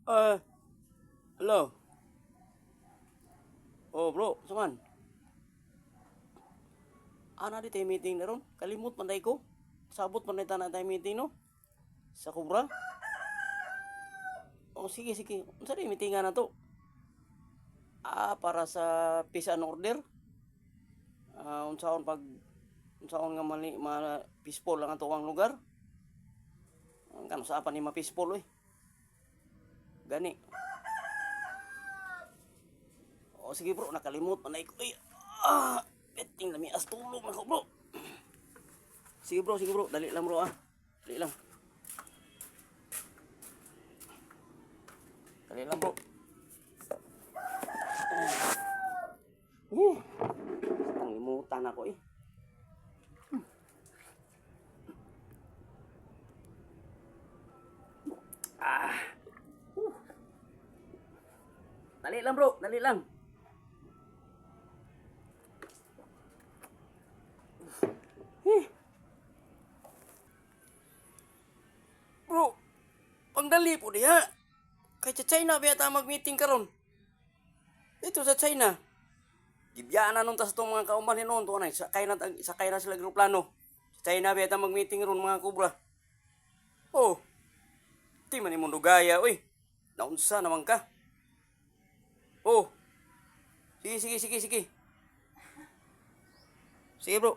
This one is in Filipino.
Ah, hello. Oh, bro, saman. Ana di tayo meeting na ron. Kalimut man tayo ko. Sabot man tayo tayo meeting no. Sa Cobra. Oh, sige, sige. Unsa di meeting na to? Para sa peace and order. Unsaon nga peaceful lang ato ang lugar. Ang kano sa apa ni ma-peaceful Gani. Oh, sige bro, nakalimut man ko. Beting lami as tulog na ko bro. Sige bro, dali lang bro Dali lang. Dali lang bro. Nangimutan ako Dali lang bro, dali lang. Bro, pangdali po diha. Kay sa China biyata mag-meeting karon. Ito sa China. Gibiyana nung tas itong mga kauman noon to anay sakay na sila plano. Sa China biyata mag-meeting ron mga kubra. Oh. Di man imong dugaya Naunsa naman ka? Oh. Sige. Sige bro.